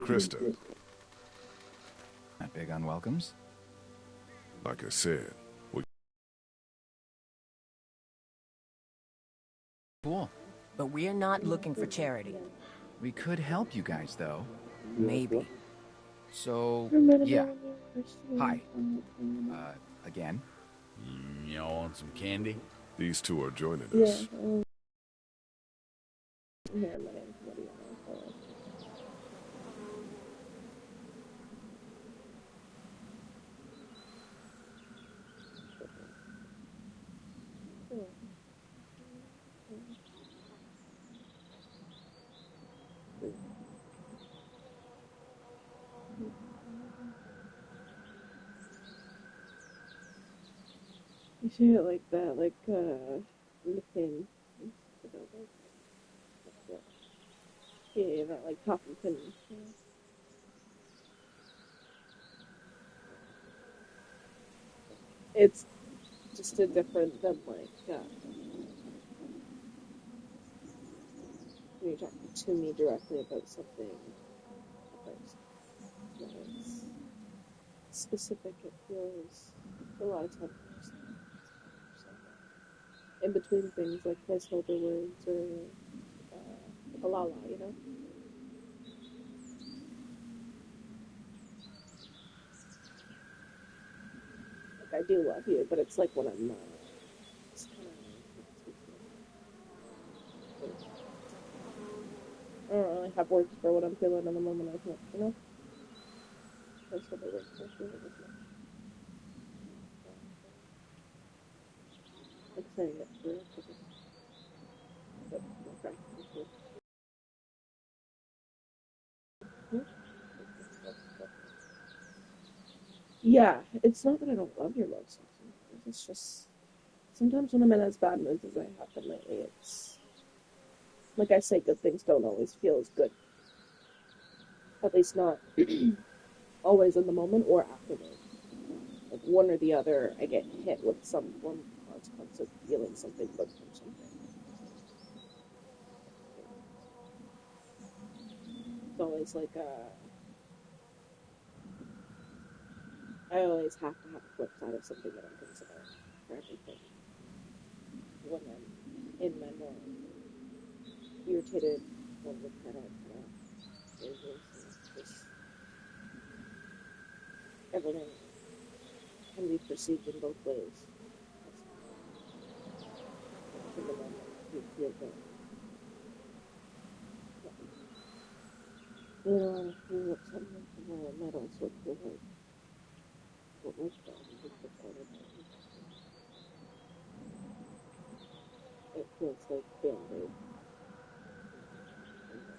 Krista, Not big on welcomes. like I said, we... Cool. But we're not looking for charity. We could help you guys, though. Maybe. So, yeah. Hi. Again. Y'all want some candy? These two are joining us. You say it like that, like, Nippin. Yeah, not like talking pin. It's just a different than, like, when you're talking to me directly about something that's specific, it feels a lot of times just in between things like placeholder words or a la la, you know? Like, I do love you, but it's like when I'm not. It's kind of... I don't really have words for what I'm feeling in the moment I can't, you know? Placeholder words don't feel it as much. Like saying it for a second. But more practical too. Yeah, it's not that I don't love your love sometimes. It's just sometimes when I'm in as bad moods as I have been lately, it's like I say, good things don't always feel as good. At least not always in the moment or afterwards. Like one or the other, I get hit with some form of consequence of feeling something good from something. It's always like I always have to have a flip side of something that I'm considering for everything. When I'm in my more irritated, one would cut out, just everything can be perceived in both ways. In the moment, you feel good. You don't want to feel what something tomorrow, it might also feel like what was done is recorded. It feels like Band-Aid.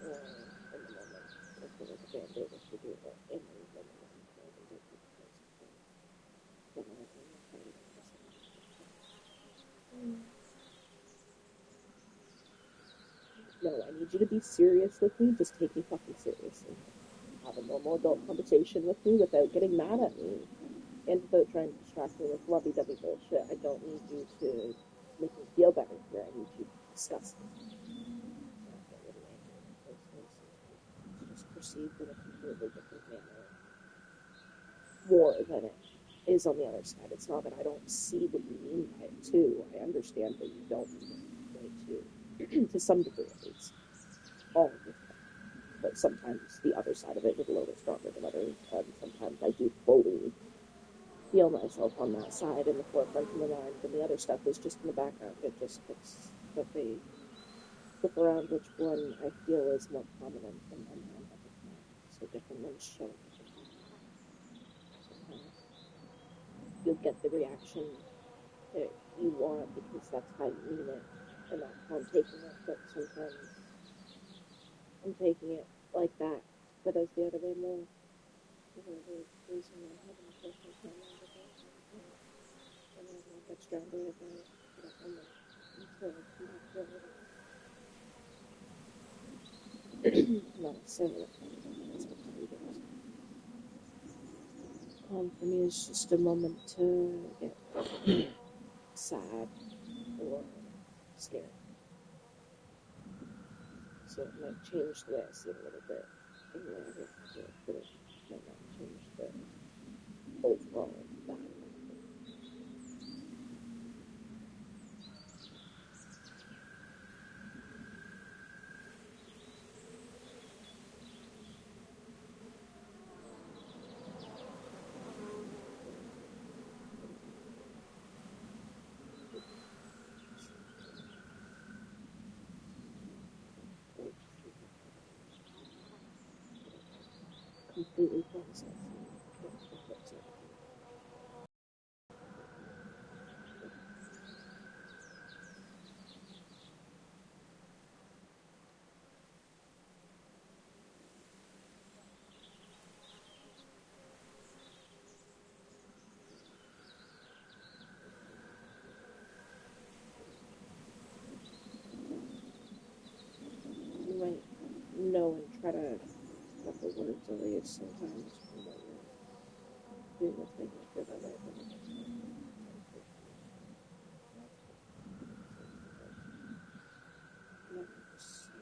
Or in the moment, it feels like a Band-Aid if you do it in the moment. No, I need you to be serious with me. Just take me fucking seriously. Have a normal adult conversation with me without getting mad at me. And without trying to distract me with lovey-dovey bullshit. I don't need you to make me feel better here. I need you to discuss it. It's just perceived in a completely different manner. More than it is on the other side. It's not that I don't see what you mean by it too. I understand that you don't mean it too. To some degree at least. All of the time. But sometimes the other side of it is a little bit stronger than others. And sometimes I do fully feel myself on that side in the forefront of my mind, and the other stuff is just in the background. It just looks that they flip around which one I feel is more prominent in my mind at the time. So different ones show up. Sometimes you'll get the reaction that you want because that's how you mean it, and that's how I'm taking it. But sometimes I'm taking it like that, but as the other way more. And I get stronger with it. Not saying it. For me, it's just a moment to get sad or scared. So it might change the way I see it a little bit. anyway, I guess but it might not change the overall vibe. Completely process what's the flip side of it. You might know and try to get the words erased sometimes from what you're doing with making it feel that way, but like I said, never just say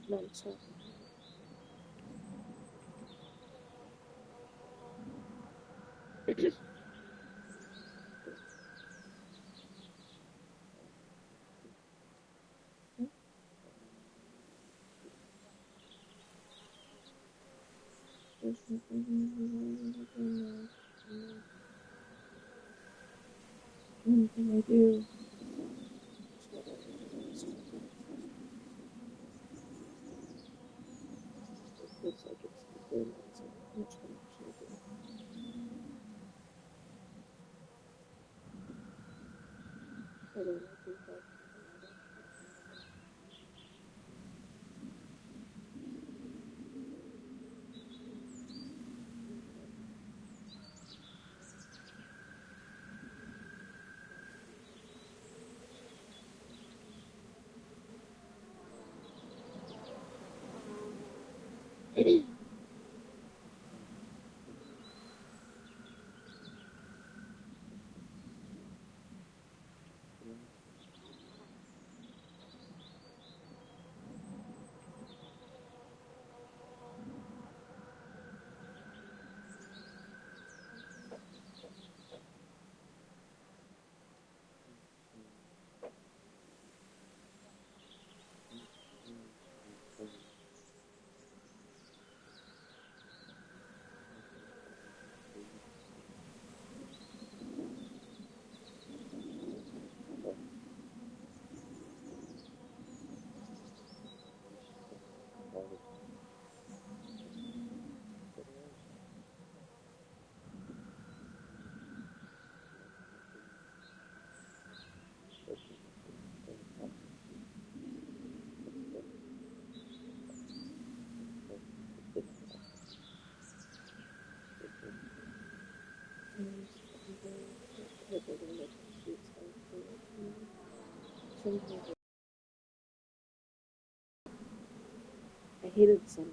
no, I'm sorry. One thing I do. It feels like it's minimizing how much I'm actually doing. Although I do like sometimes I hated the summer.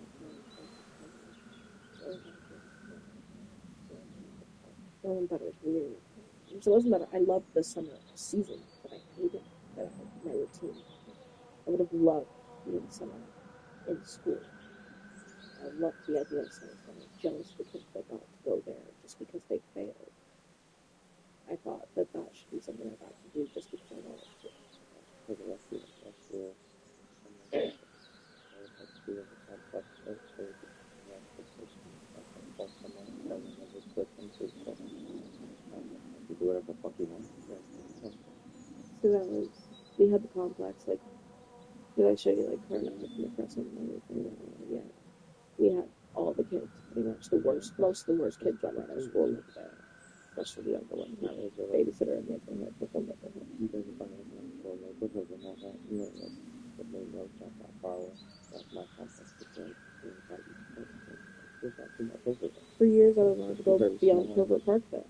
No one thought it was weird. So it wasn't that I loved the summer season, but I hated my routine. I would have loved being summer in school. I loved the idea of summer. I was jealous of the kids that got to go there just because they failed. I thought that that should be something I got to do just because I wanted to. For the rest of the do whatever the fuck you want. So that was, we had the complex, like, did I show you, like, Carnage and the Crescent and everything? Yeah. We had all the kids, pretty much the worst, most of the worst kids run around our school lived there. Especially the younger ones. I was a babysitter in the neighborhood, the whole neighborhood. You guys are finding a whole neighborhood and all that, you know, like, the main road's not that far away. That's my complex, it's like, For years, I was allowed to go beyond Covert Park then.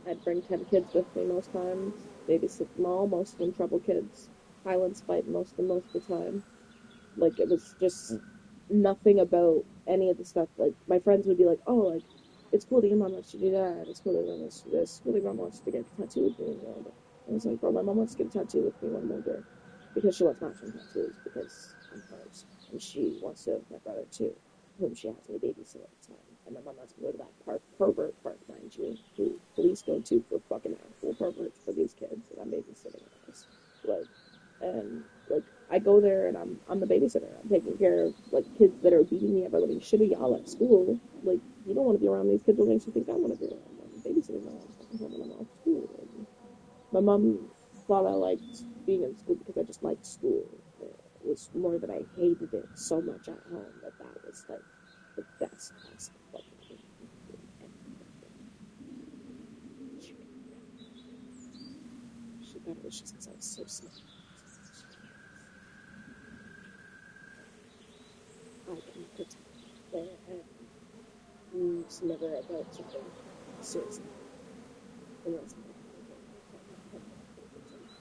I'd bring 10 kids with me most times, babysit them all, most of them trouble kids. Highlands fight most of the time. Like, it was just nothing about any of the stuff. Like, my friends would be like, oh, like, it's cool that your mom wants to do that, it's cool that your mom wants to do this, it's cool that your mom wants to get a tattoo with me when you're older. I was like, bro, my mom wants to get a tattoo with me when I'm older, because she wants matching tattoos, because I'm hers, and she wants to with my brother too, whom she has me babysit at the time. And my mom lets me go to that park, pervert park, mind you, who police go to for fucking actual perverts for these kids that I'm babysitting at this. Like, and like I go there and I'm the babysitter. I'm taking care of like kids that are beating me up or letting shitty y'all at school. Like, you don't want to be around these kids. What makes you think I want to be around them? I'm babysitting them all the fucking time when I'm off school. And my mom thought I liked being in school because I just liked school. It was more that I hated it so much at home that was like the best possible fucking thing I could do. She thought it was just because I was so smart. I can protect there and it's never about something serious. Unless I'm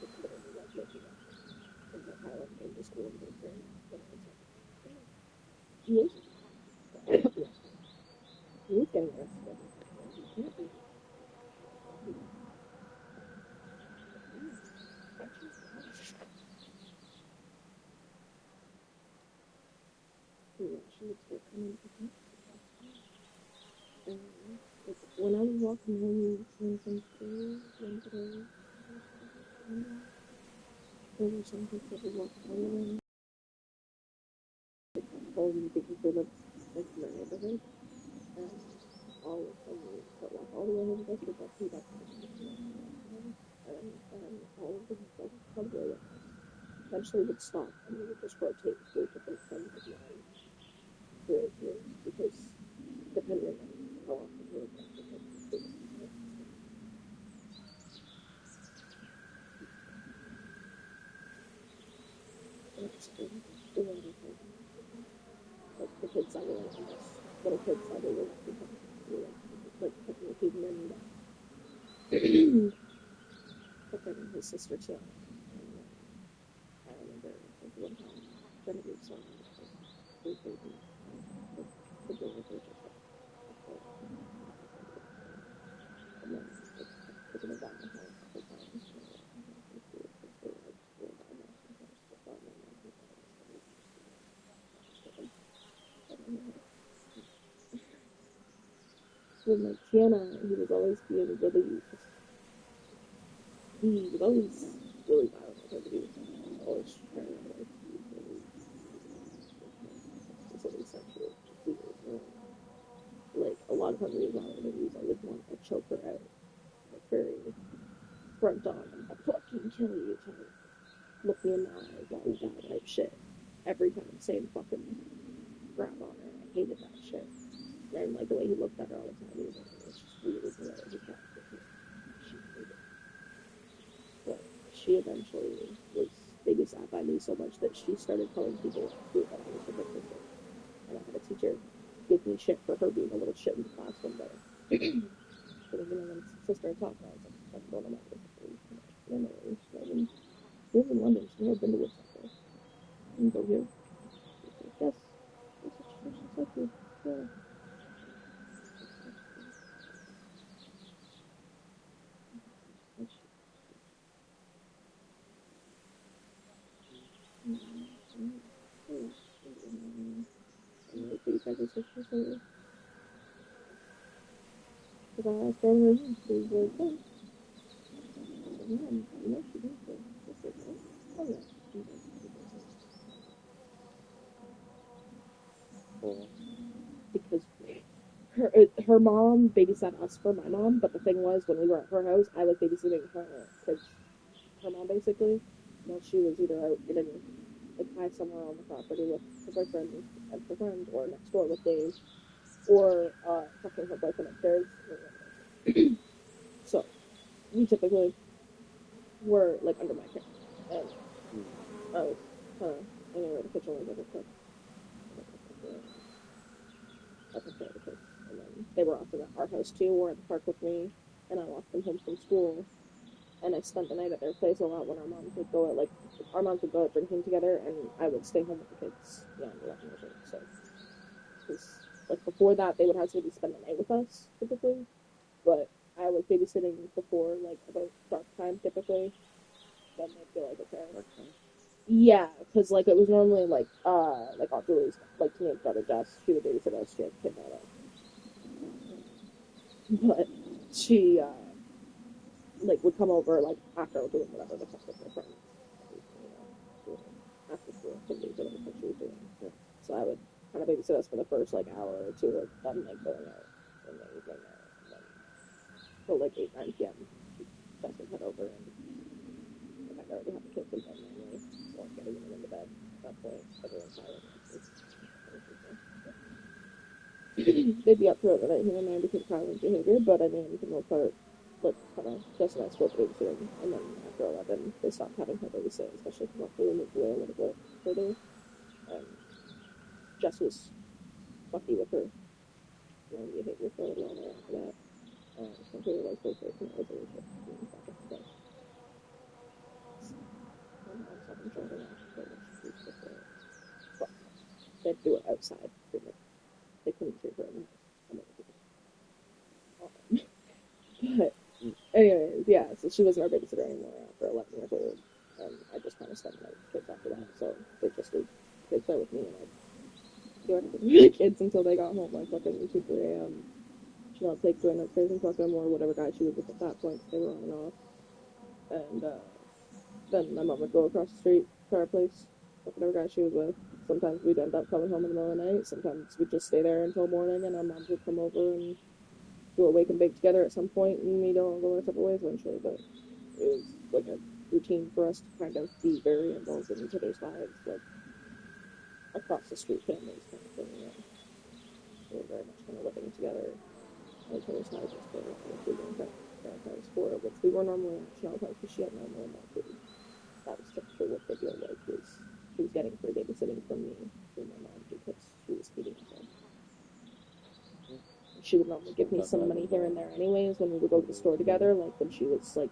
it's literally like making up. And my pilot came to school and was very when I was like, he is. He is getting arrested. He can't be. Yeah, she would start coming to me. Like, when I was walking home from school, one day, there were some kids that would walk home, home because they lived like in my neighborhood, and all of them would walk all the way home with us, but that's who got and all of them would come to us. Eventually would stop, and we would just rotate through different friends of mine throughout years, because depending on how often we were back to them, like the kids that were around us, little kids that we were like picking feeding them but then his sister too. And I remember like one time Genevieve saw me like baby the day of her just and then like taking her down the hill a couple times and I was like school because they were like school by my house and I was like my mom was with like Tiana, he was always being really he was always really violent with her, but he was always trying to like be really something sexual, weird, like a lot of times he was violent with her, he was always wanting to choke her out, like very front on, I'll fucking kill you type, look me in the eye, da da da type shit. Every time, same fucking grab on her. I hated that shit. And like the way he looked at her all the time, it was just weird the way he kept it. She hated it. But she eventually was babysat by me so much that she started telling people at school that I was her big sister. And I had a teacher give me shit for her being a little shit in the class one day. Because, you know, when sister talked, I was like, that's going on my sister. No, no, she lives in London. She's never been to Woodstock. You go here. She's like, yes. She's just like you. Yeah. Because I asked her, she was like, oh. Mom, you know she did this. This is it. Oh, yeah. Because her mom babysat us for my mom, but the thing was, when we were at her house, I was babysitting her kids, her mom basically, while she was either out in a like high somewhere on the property with her boyfriend and her friend, or next door with Dave, or fucking her boyfriend upstairs. So we typically were like under my care, and I was kind of anywhere in the kitchen like a cook. I took care of the kids. And then they were often at our house too, or at the park with me, and I walked them home from school. And I spent the night at their place a lot when our moms would go out drinking together, and I would stay home with the kids beyond 11 years old. So, because like before that, they would have to spend the night with us typically, but I was babysitting before like about dark time typically. Then they'd be like, okay. Yeah, because like it was normally like Aunt Julie's like teenage brother Jess, she would babysit us. She had a kid by then, but she like would come over like after I was doing whatever the fuck with my friends, doing after school activities or whatever she was doing. Yeah. So I would kind of babysit us for the first like hour or two of them like going out in the evening there, and then till like 8-9 p.m. Jess would head over and I'd already have the kids in bed normally, or getting them into bed at that point. Everyone's silent. They'd be up throughout the night here and there because of violent behavior, but I mean, for the most part, like, kind of, Jess and I split babysitting, and then after 11, they stopped having her babysit, especially because we moved away a little bit further, and Jess was fucky with her violent behavior for a little while there after that. So we were like, okay, from that relationship, being back up to Jess. My mom's having trouble now, but she keeps with her. But they'd do it outside, pretty much. They couldn't treat her in the house. But anyways, yeah, so she wasn't our babysitter anymore after 11 years old, and I just kind of spent my kids after that, so they just leave kids there with me, and I'd do everything with the kids until they got home, like fucking 2, 3 a.m. She'd not take going upstairs and fuck them, or whatever guy she was with at that point, because they were on and off, and then my mom would go across the street to our place, with whatever guy she was with. Sometimes we'd end up coming home in the middle of the night, sometimes we'd just stay there until morning, and our moms would come over and do a wake and bake together at some point, and we'd all go our separate ways eventually, but it was like a routine for us to kind of be very involved in each other's lives, like across the street families kind of thing, you know. We were very much kind of living together at each other's houses for a while, which we weren't parents for, which we were normally at Chanel's house because she had no normal food. That was typically what the deal was she was getting free babysitting from me through my mom because she was feeding herself. She would normally give me some money here and there anyways when we would go to the store together, like when she was like,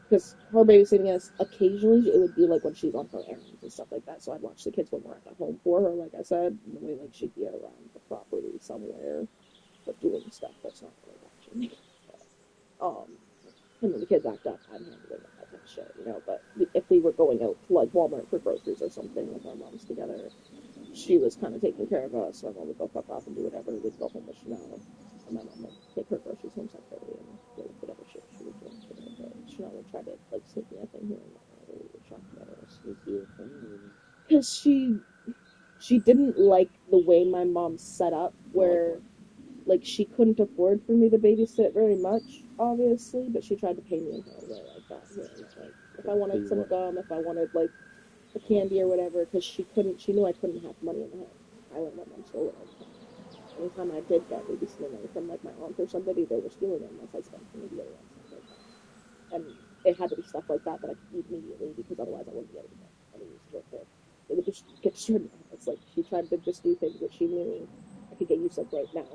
because her babysitting us occasionally, it would be like when she's on her errands and stuff like that, so I'd watch the kids when we're at the home for her, like I said, and the way like she'd be around the property somewhere, but doing stuff that's not really watching. And when the kids act up, I'm handling that type of shit, you know, but if we were going out to like Walmart for groceries or something with our moms together, she was kind of taking care of us. My mom would go fuck off and do whatever. We'd go home with Chanel, and my mom would take her groceries home separately and deal with whatever shit she was doing today. But Chanel would try to like sneak me a thing here and there whenever we would shop together. Because she didn't like the way my mom set up, where like she couldn't afford for me to babysit very much, obviously, but she tried to pay me in her way like that. Here and there. Like if I wanted some gum, if I wanted like a candy or whatever, because she knew I couldn't have money in the house. I wouldn't let them steal it all the time. Anytime I did get babysitting money from like my aunt or somebody, they were stealing it unless I spent from the deal and stuff like that. And it had to be stuff like that I could eat immediately, because otherwise I wouldn't be able to get any use to it. It would just get destroyed. It's like she tried to just do things that she knew I could get use of right now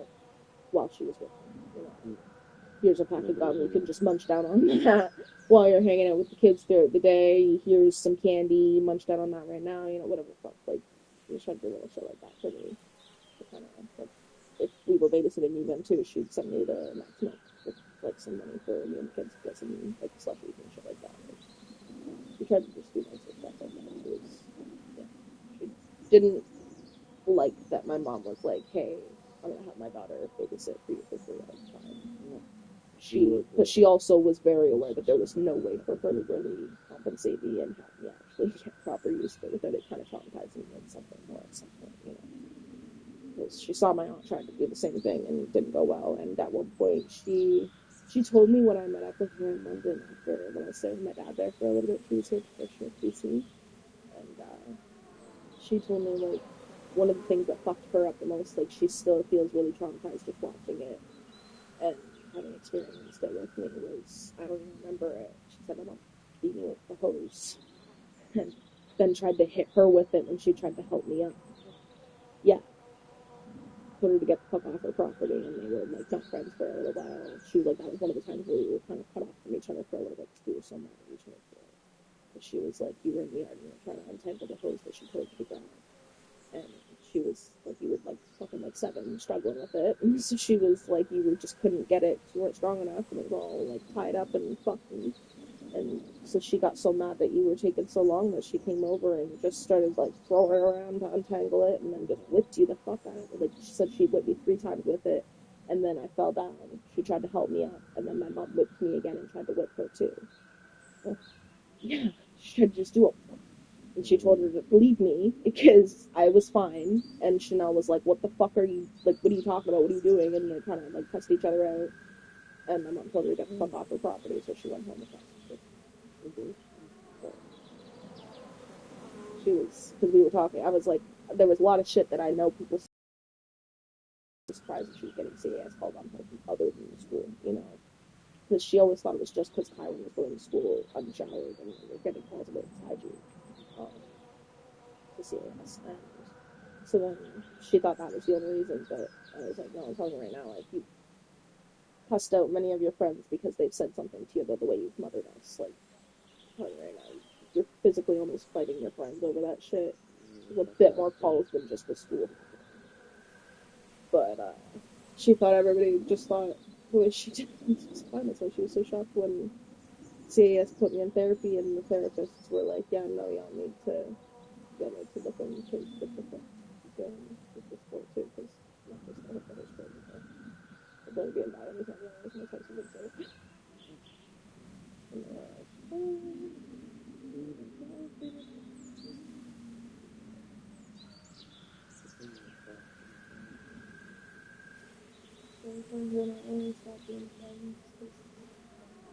while she was with me. You know, here's a pack of gum, you can just munch down on that while you're hanging out with the kids throughout the day. Here's some candy, munch down on that right now, you know, whatever the fuck. Like, she just tried to do little shit like that for me. To kind of, like, if we were babysitting me then too, she'd send me to Max Milk with, like, some money for me and the kids to get some, like, slushies and shit like that. Like, she tried to just do nice stuff like that. She was, yeah, she didn't like that my mom was like, hey, I'm gonna have my daughter babysit for you for free all the time. But she also was very aware that there was no way for her to really compensate me and have me actually get proper use of it without it kind of traumatizing me at some point, you know. Because she saw my aunt trying to do the same thing and it didn't go well, and at one point she told me when I met up with her in London after when I stayed with my dad there for a little bit. She was here for PC, and she told me like one of the things that fucked her up the most, like she still feels really traumatized just watching it and having experienced it with me, was, I don't even remember it, she said my mom beat me with the hose and then tried to hit her with it when she tried to help me up. Yeah. told her to get the fuck off her property, and they were like not friends for a little while. She was like, that was one of the times where we were kind of cut off from each other for a little bit because we were so mad at each other for it. But she was like, you were in the yard and you were trying to untangle the hose that she pulled to the ground. And she was like, you were like fucking like 7 struggling with it. And so she was like, you were just couldn't get it, you weren't strong enough, and it was all like tied up and fucking. And so she got so mad that you were taking so long that she came over and just started like throwing it around to untangle it, and then just whipped you the fuck out of it. Like she said, she whipped me 3 times with it, and then I fell down. She tried to help me up, and then my mom whipped me again and tried to whip her too. Well, yeah, she tried to just do it. And she told her to believe me because I was fine. And Chanel was like, what the fuck are you, like, what are you talking about? What are you doing? And they kind of, like, cussed each other out. And my mom told her to get the fuck off her property, so she went home with us. So she was, because we were talking, I was like, there was a lot of shit that I know people surprised that she was getting CAS called on her other than the school, you know? Because she always thought it was just because Kylan was going to school unshowered and was getting calls about his hygiene. To CAS. And so then she thought that was the only reason, but I was like, no, I'm telling you right now, like, you cussed out many of your friends because they've said something to you about the way you've mothered us. Like, I'm telling you right now, you're physically almost fighting your friends over that shit. There's a bit more calls than just the school. But, she thought everybody just thought the way she did it was fine. That's why she was so shocked when CAS put me in therapy and the therapists were like, yeah, no, y'all need to get into the thing because with the sport too, because not just the whole sport, but they're being bad anytime there's no types of good stuff. And they're like, sometimes when I only stop being friends because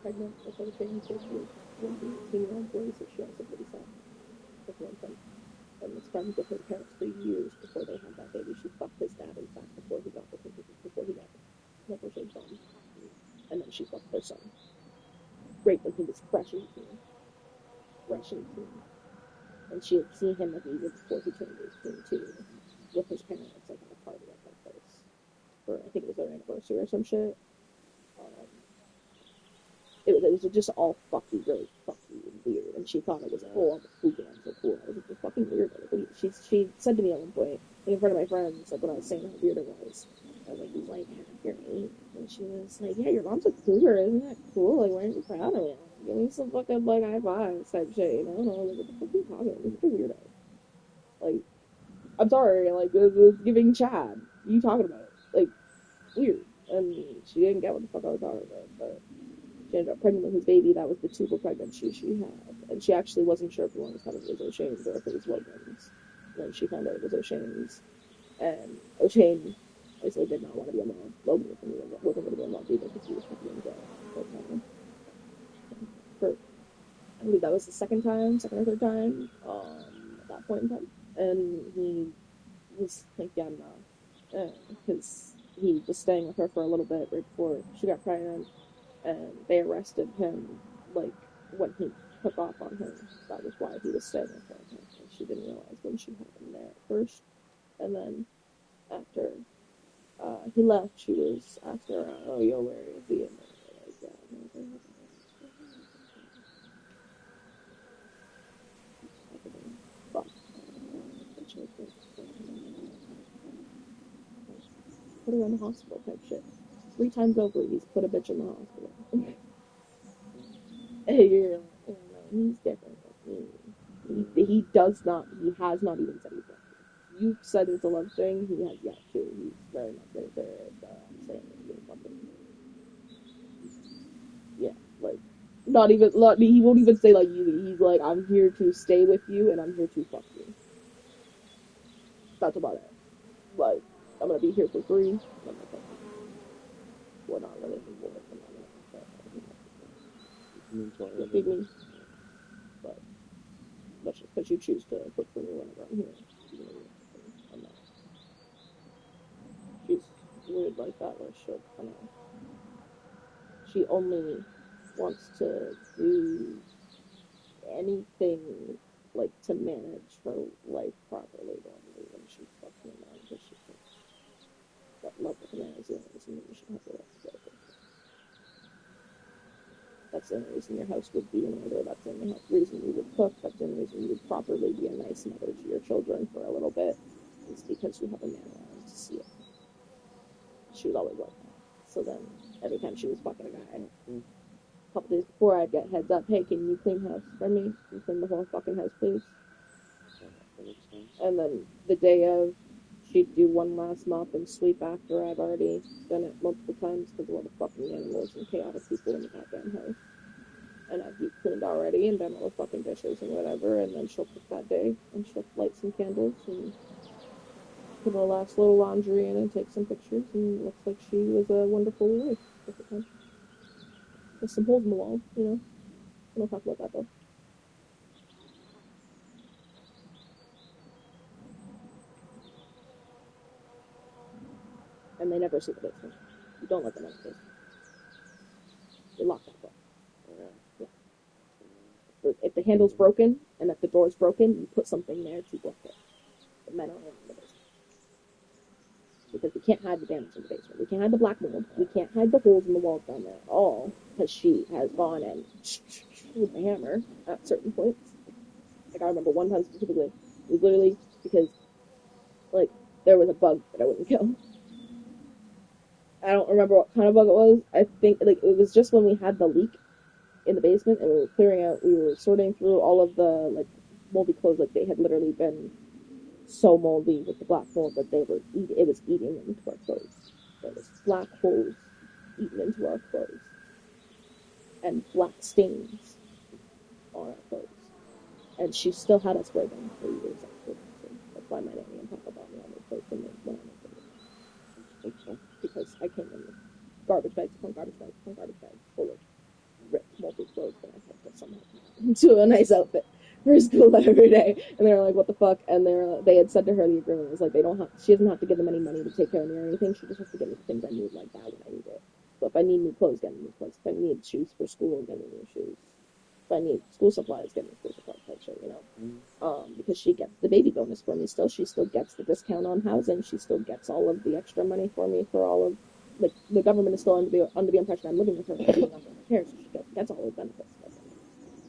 pregnant with her thing, so she was one 18-year-old boy, so she also babysat with one friend. And was friends with her parents for years before they had that baby. She fucked his dad, in fact, before he got never showed son. And then she fucked their son. Right when he was fresh 18. And she had seen him like a year before he turned 18 too, with his parents, like at a party at their place. For I think it was their anniversary or some shit. Um, it was just all really fucky and weird. And she thought it was cool. I was cool, I'm so cool. I was like, you're fucking weird. Like, she said to me at one point, like in front of my friends, like when I was saying how weird it was. I was like, he's like, you're 8. And she was like, yeah, your mom's a cougar. Isn't that cool? Like, why aren't you proud of me? Give me some fucking, like, high fives type shit, you know? And I was like, what the fuck are you talking about? You're such a weirdo. Like, I'm sorry, like, it's giving Chad. What are you talking about? Like, weird. And she didn't get what the fuck I was talking about, but she ended up pregnant with his baby. That was the tubal pregnancy she had. And she actually wasn't sure for the longest time if it was O'Shane's or if it was Logan's. And then she found out it was O'Shane's. And O'Shane obviously did not want to be involved. Logan wasn't going to be involved either because he was fucking in jail. For, I believe that was the second or third time, at that point in time. And he was like, yeah, no. Because he was staying with her for a little bit right before she got pregnant. And they arrested him, like, when he took off on her. That was why he was staying with her. And she didn't realize when she had him there at first. And then after he left, she was asking around, oh, yo, where is he? And they were like, yeah, fuck. Put her in the hospital type shit. 3 times over, he's put a bitch in the hospital. And you're like, oh, no, he's different. He has not even said he's not. You said it's a love thing, he has yet to. He's very much right there. Saying that you're fucking. Yeah, like, not even, he won't even say like you. He's like, I'm here to stay with you and I'm here to fuck you. That's about it. Like, I'm gonna be here for free. I'm gonna fuck you. We're not really people with them. Just feed me. But that's just because you choose to cook for me whenever I'm here. I'm not. She's weird like that where she'll kind of. She only wants to do anything like to manage her life properly normally when she fucks me around because she thinks love with a man is the only reason you should have a relationship. That's the only reason your house would be in order. That's the only reason you would cook. That's the only reason you would properly be a nice mother to your children for a little bit. Is because you have a man around to see it. She was always like that. So then, every time she was fucking a guy, a couple days before, I'd get heads up, hey, can you clean house for me? Can you clean the whole fucking house, please? And then the day of, she'd do one last mop and sweep after I've already done it multiple times because of all the fucking animals and chaotic people in the goddamn house. And I've deep cleaned already and done all the fucking dishes and whatever, and then she'll cook that day and she'll light some candles and put her last little laundry in and take some pictures, and it looks like she was a wonderful wife at the time. There's some holes in the wall, you know. We don't talk about that though. And they never see the basement. You don't let them in the basement. You lock that door. Yeah. If the handle's broken and if the door's broken, you put something there to block it. The men are allowed in the basement. Because we can't hide the damage in the basement. We can't hide the black mold. We can't hide the holes in the walls down there at all. Because she has gone and with the hammer at certain points. Like, I remember one time specifically, it was literally because, like, there was a bug that I wouldn't kill. I don't remember what kind of bug it was. I think, like, it was just when we had the leak in the basement and we were clearing out, we were sorting through all of the, like, moldy clothes. Like, they had literally been so moldy with the black mold that it was eating into our clothes. There was black holes eaten into our clothes. And black stains on our clothes. And she still had us wear them for years after. So that's why my nanny and papa bought me all those clothes when I was little. Because I came in with garbage bags upon garbage bags upon garbage bags full of ripped, moldy clothes that I had to somehow into a nice outfit for school every day. And they were like, what the fuck? And they had said to her, the agreement was like, she doesn't have to give them any money to take care of me or anything. She just has to give me the things I need like that when I need it. So if I need new clothes, get me new clothes. If I need shoes for school, get me new shoes. If I need school supplies, get me school supplies, type shit, you know? Because she gets the baby bonus for me still. She still gets the discount on housing. She still gets all of the extra money for me for all of, like, the government is still under the impression I'm living with her, being under her care, so she gets all those benefits.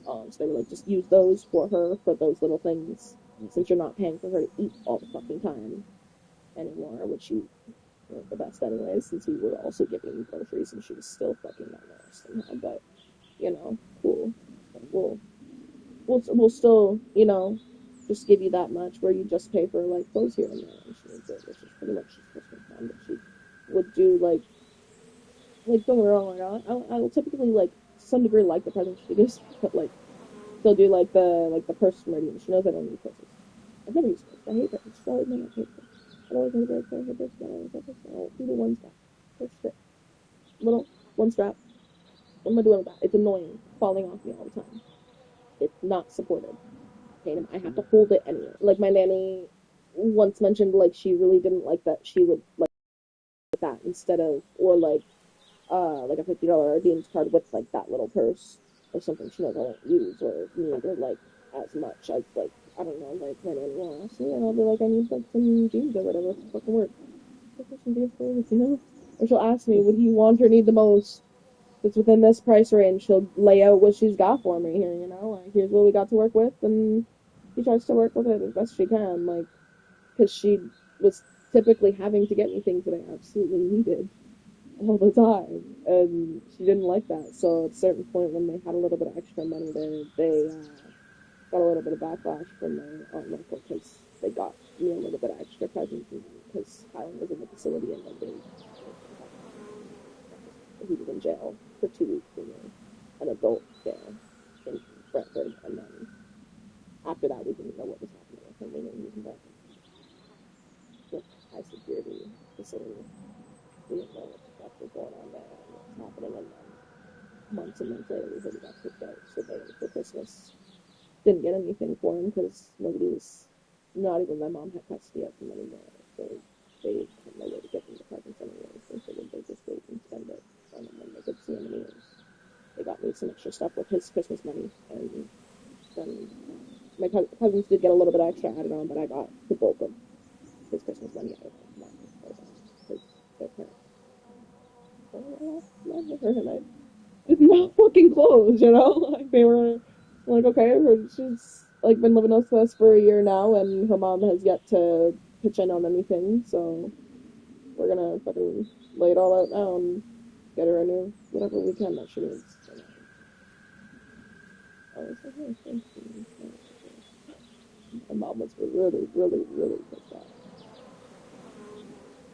So they were like, just use those for her, for those little things, since you're not paying for her to eat all the fucking time anymore, which you were the best anyways, since we were also giving groceries and she was still fucking malnourished somehow, but, you know, cool. We'll still, you know, just give you that much where you just pay for, like, clothes here and there, and she was it, which is pretty much just Christmas time, but she would do, like, don't get me wrong, like, I'll typically, like, to some degree like the presents she gives me, but, like, she'll do, like, the purse meridian. She knows I don't use purses. I've never used purses. I hate purses. She's always made me hate purses. I always hate purses. I hate purses. I always hate purses. I'll do the one strap. Purse strip. Little, one strap. What am I doing with that? It's annoying. Falling off me all the time. It's not supported. I have to hold it anyway. Like, my nanny once mentioned, like, she really didn't like that she would, like, that instead of, or, like a $50 redeemed card with, like, that little purse or something she knows I won't use or need or, like, as much as, like, I don't know, like, my nanny will ask me and I'll be like, I need, like, some jeans or whatever for fucking work. Like, some jeans for work, you know? Or she'll ask me, what do you want or need the most? It's within this price range. She'll lay out what she's got for me here, you know? Like, here's what we got to work with, and she tries to work with it as best she can, like, because she was typically having to get me things that I absolutely needed all the time, and she didn't like that. So at a certain point, when they had a little bit of extra money, they got a little bit of backlash from my aunt and uncle because they got me a little bit of extra presents because Kylan was in the facility and then he was in jail for 2 weeks in an adult jail in Brentford, and then after that we didn't know what was happening with him. We knew he was in Brentford with high security facility. We didn't know what the fuck was going on there and what was happening, and then months and months later we heard he got kicked out. So they, for Christmas, didn't get anything for him because nobody was, not even my mom had custody of him anymore. So they had no way to get him the presents anyway. So they just wait and spend it on him when they could see him in years. They got me some extra stuff with his Christmas money, and then my cousins did get a little bit extra added on, but I got the bulk of his Christmas money out of them. Because and I did not fucking close, you know? Like, they were like, okay, she's, like, been living with us for a year now, and her mom has yet to pitch in on anything, so we're gonna fucking lay it all out now and get her a new whatever we can that she needs. And I was like, oh, thank you. My mom was really, really, really pissed off.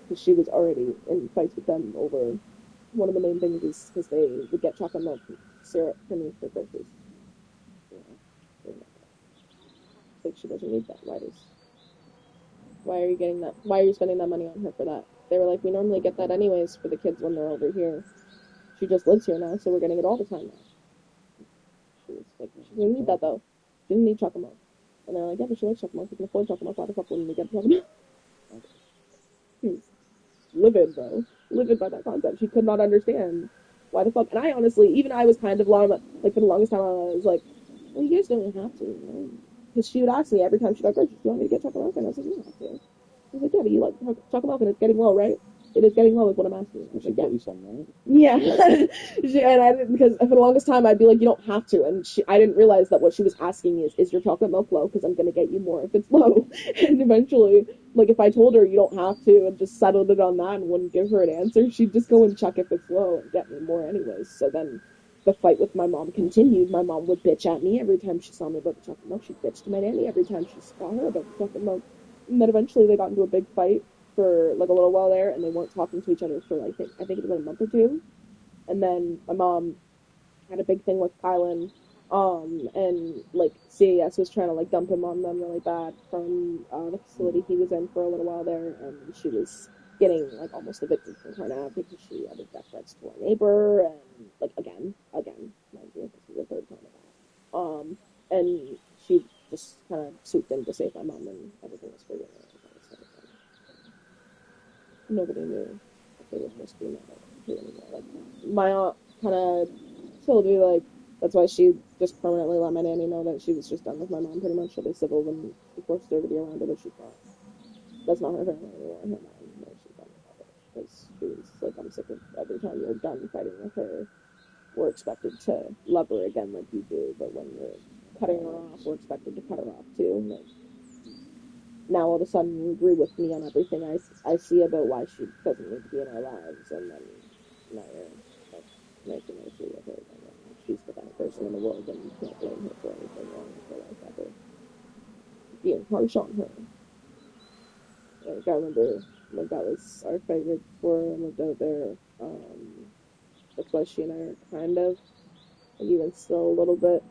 Because she was already in fights with them over one of the main things is because they would get chocolate milk syrup for me for groceries. Yeah. Like, she doesn't need that. Why are you getting that? Why are you spending that money on her for that? They were like, we normally get that anyways for the kids when they're over here. She just lives here now, so we're getting it all the time now. She was like, she didn't need that though. She didn't need chocolate milk. And they're like, yeah, but she likes chocolate milk. We can afford chocolate milk. Why the fuck wouldn't we get chocolate milk? Livid, bro. Livid by that concept. She could not understand why the fuck. And I honestly, even I was kind of long, like for the longest time, I was like, well, you guys don't have to, you know? Because she would ask me every time she got groceries, do you want me to get chocolate milk? And I was like, you don't have to. She was like, yeah, but you like chocolate milk and it's getting low, right? It is getting low is what I'm asking. I was like, yeah. Some, right? Yeah. And I didn't, because for the longest time I'd be like, you don't have to. And I didn't realize that what she was asking is your chocolate milk low? Because I'm going to get you more if it's low. And eventually, like, if I told her you don't have to and just settled it on that and wouldn't give her an answer, she'd just go and check if it's low and get me more anyways. So then the fight with my mom continued. My mom would bitch at me every time she saw me about the chocolate milk. She'd bitch to my nanny every time she saw her about the chocolate milk. And then eventually they got into a big fight for like a little while there, and they weren't talking to each other for like, I think it was like a month or two. And then my mom had a big thing with Kylan, and like CAS was trying to like dump him on them really bad from the facility he was in for a little while there, and she was getting like almost evicted from her now because she had death threats to our neighbor, and like again, mind you, this is the third time of that. And she just kind of swooped in to save my mom, and everything was forgiven. Nobody knew if they were supposed to be mad at her anymore. Like, my aunt kind of told me, like, that's why she just permanently let my nanny know that she was just done with my mom, pretty much. She'll be civil when she forced her to be around her, but she's not. That's not her family anymore, her mom. No, she's done with it. Because she was like, I'm sick of every time you're done fighting with her, we're expected to love her again like you do, but when you're cutting her off, we're expected to cut her off too. Like, now all of a sudden you agree with me on everything I see about why she doesn't need to be in our lives, and then now you're like making her see with her again. She's the better person in the world, and you can't blame her for anything wrong with her life ever. Being harsh on her. Like, I remember, like, that was our favorite before I lived out there. That's why she and I are kind of, like, even still a little bit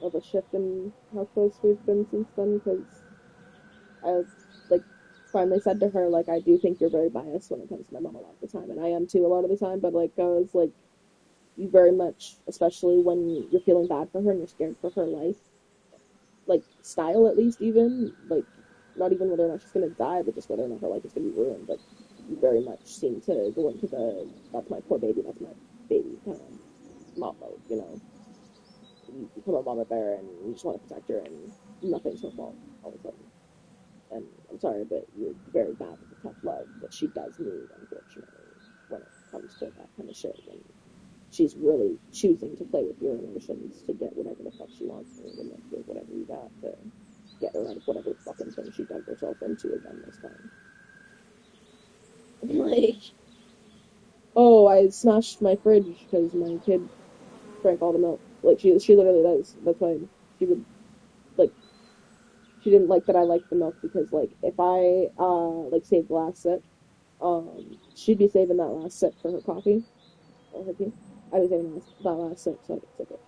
of a shift in how close we've been since then, because I, like, finally said to her, like, I do think you're very biased when it comes to my mom a lot of the time, and I am too a lot of the time, but, like, I was, like, you very much, especially when you're feeling bad for her and you're scared for her life, like, style at least even, like, not even whether or not she's gonna die, but just whether or not her life is gonna be ruined, like, you very much seem to go into the, that's my poor baby, that's my baby, kind of mom mode, you know? You become a mama bear and you just want to protect her and nothing's her fault all of a sudden. And I'm sorry, but you're very bad with the tough love that she does need, unfortunately, when it comes to that kind of shit. And she's really choosing to play with your emotions to get whatever the fuck she wants, and you're gonna give whatever you got to get her out of whatever fucking thing she dug herself into again this time. Like, oh, I smashed my fridge because my kid drank all the milk. Like, she literally does. That's why she would, like, she didn't like that I liked the milk because, like, if I, like, saved the last sip, she'd be saving that last sip for her coffee, or her tea. I'd be saving that last sip so I could sip it,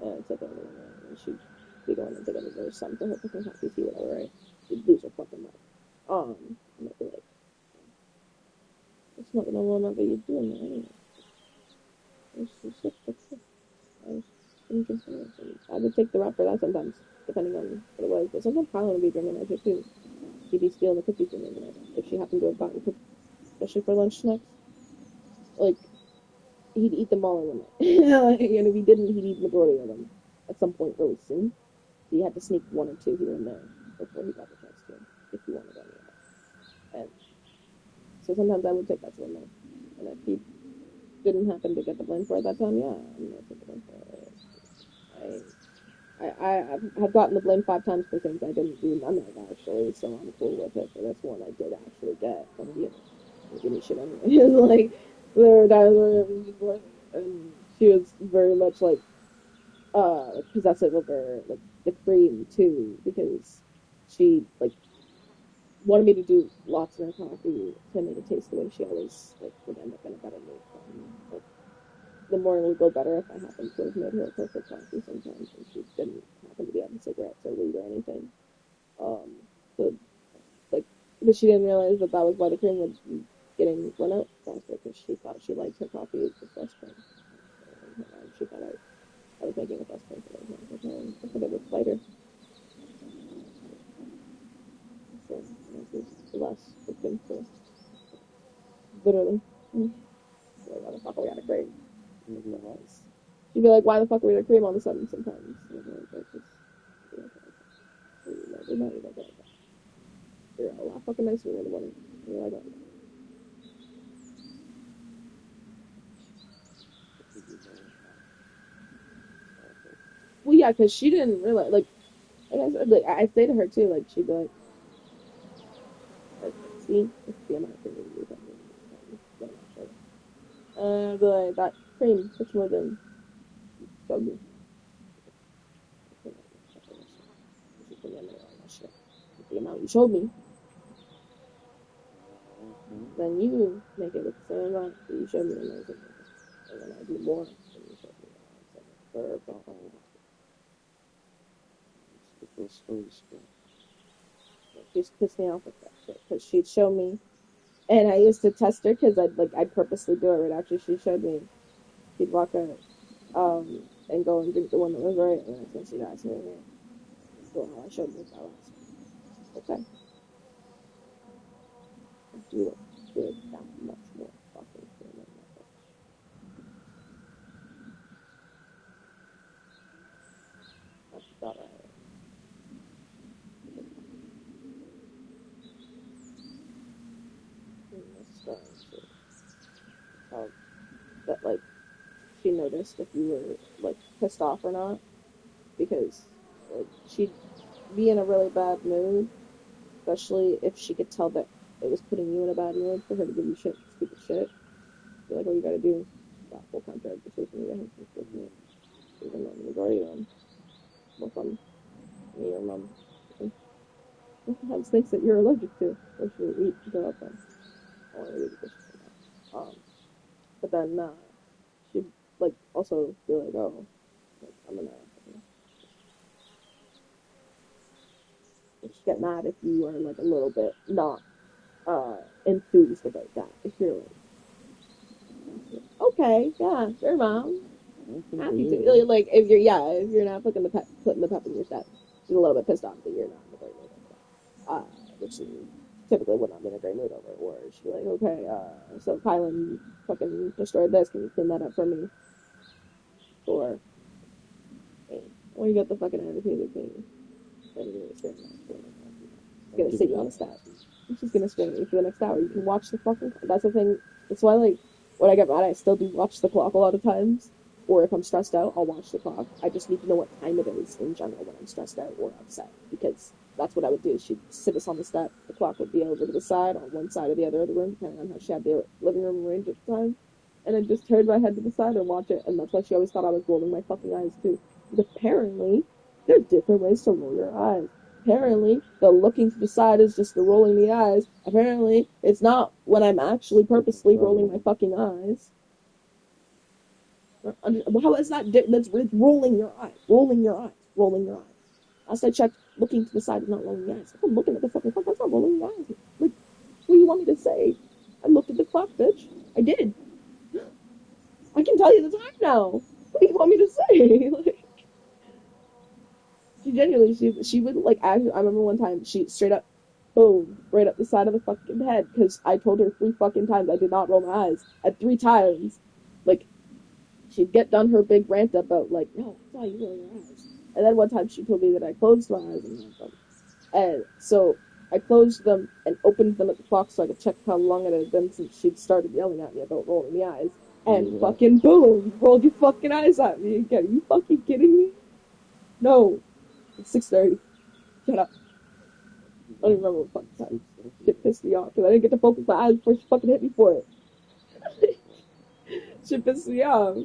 and sip it, and she'd be going and taking another some for her fucking coffee, tea, whatever, right? She'd lose her fucking mind. And I'd be like, it's not gonna want to be doing that anyway. It's just sip, that's it. I would take the rap for that sometimes, depending on what it was. But sometimes Kylan would be drinking that shit too. She'd be stealing the cookies from me if she happened to have gotten cookies, especially for lunch snacks. Like, he'd eat them all in one night. And if he didn't, he'd eat the majority of them at some point really soon. So you had to sneak one or two here and there before he got the chance to, if you wanted any of that. And so sometimes I would take that to him, and if he didn't happen to get the blame for it that time, yeah, I'm gonna take the blame for it. I've gotten the blame 5 times for things I didn't do none of, actually, so I'm cool with it, but that's one I did actually get. Give me shit anyway. Like, there were times where, and she was very much, like, possessive over, like, the cream, too, because she, like, wanted me to do lots in her coffee to make it taste the way she always, like, would end up in a better mood from me. Like, the morning would go better if I happened to have made her a perfect coffee sometimes, and she didn't happen to be having cigarettes or weed or anything. So, like, but she didn't realize that that was why the cream was getting run out faster, because she thought she liked her coffee with less cream. And she thought I was making it less cream for those ones. I thought it was lighter. So, this is less cream for literally. Like, why the fuck are we out of cream? She'd be like, why the fuck are we out of cream all of a sudden sometimes? You're a lot fucking nicer in the morning. You're like, well, yeah, because she didn't realize, like I said, like, I say to her too, like, she'd be like, see, it's the amount of cream you use. I'd be like, that cream, it's more than showed me. The amount you showed me, then you make it with the same amount that you showed me, and then I do more than you showed me. She just pissed me off with that shit, because she'd show me, and I used to test her, because I'd purposely do it right after she showed me. She'd walk out, and go and drink the one that was right, and that's when she'd ask me, so I showed you that last one. Okay. You did that much more fucking cream than that bitch. That's about right. That, like, she noticed if you were, like, pissed off or not, because, like, she'd be in a really bad mood, especially if she could tell that it was putting you in a bad mood for her to give you shit, stupid shit. Be like, all you gotta do, that full contract decision, you have to with me, even though the majority of them will from me or mom. Sometimes things that you're allergic to, or should eat to go up on. Or maybe because but then, she'd, like, also be like, oh, like, I'm gonna just get mad if you are, like, a little bit not, enthused about that. If you're like, okay, yeah, sure, mom. Happy to. Like, if you're not putting the pep in your step, she's a little bit pissed off that you're not in a great mood over that. Which she typically would not be in a great mood over. Or she'd be like, okay, so Kylan fucking destroyed this. Can you clean that up for me? Or, hey, when you get the fucking attitude of me, gonna sit you on the step. I'm just gonna string you for the next hour. You can watch the fucking. That's the thing. That's why, like, when I get mad, I still do watch the clock a lot of times. Or if I'm stressed out, I'll watch the clock. I just need to know what time it is in general when I'm stressed out or upset, because that's what I would do. She'd sit us on the step. The clock would be over to the side, on one side or the other of the room, depending on how she had the living room arranged at the time. And I just turn my head to the side and watch it. And that's why she always thought I was rolling my fucking eyes too. Because apparently, there's different ways to roll your eyes. Apparently, the looking to the side is just the rolling the eyes. Apparently, it's not when I'm actually purposely rolling my fucking eyes. How is that? That's rolling your eyes. Rolling your eyes. Rolling your eyes. Last I checked, looking to the side is not rolling the eyes. I'm looking at the fucking clock. That's not rolling the eyes. Like, what do you want me to say? I looked at the clock, bitch. I did. I can tell you the time now. What do you want me to say? Like, she genuinely, she would, like, I remember one time, she straight up, boom, right up the side of the fucking head, because I told her 3 fucking times I did not roll my eyes. At 3 times, like, she'd get done her big rant about, like, no, I saw you roll your eyes. And then one time she told me that I closed my eyes and so I closed them and opened them at the clock so I could check how long it had been since she'd started yelling at me about rolling the eyes. And fucking boom, you rolled your fucking eyes at me again. Are you fucking kidding me? No. It's 6:30. Shut up. I don't even remember what fucking time. Shit pissed me off because I didn't get to focus my eyes before she fucking hit me for it. Shit pissed me off.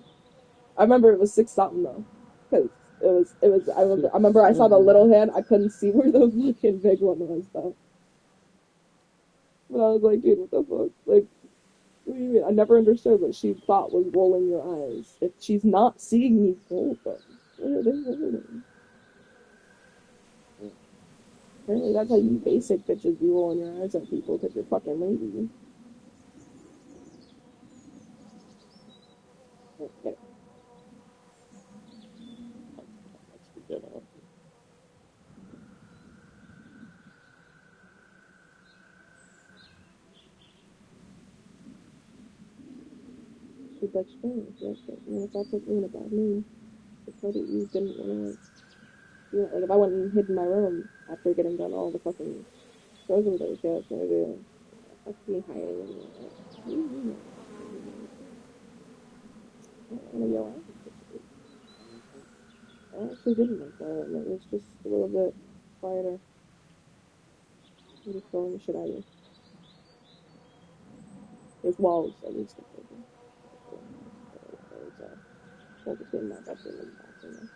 I remember it was 6 something though. Because I remember I saw the little hand. I couldn't see where the fucking big one was though. But I was like, dude, what the fuck? Like, what do you mean? I never understood what she thought was rolling your eyes. If she's not seeing me roll them, what are they rolling? Apparently that's how you basic bitches be rolling your eyes at people because you're fucking lazy. Okay. She's like, strange, right? And it's all put me in a bad mood. It's how that you didn't want to, you know, like if I went and hid in my room after getting done all the fucking shows and those, yeah, it's gonna do. Fuck me hiding in there. I don't want to yell at you. I actually didn't like that. It was just a little bit quieter. I'm just throwing the shit at you. There's walls, at least. There's a wall between my bedroom and the bathroom.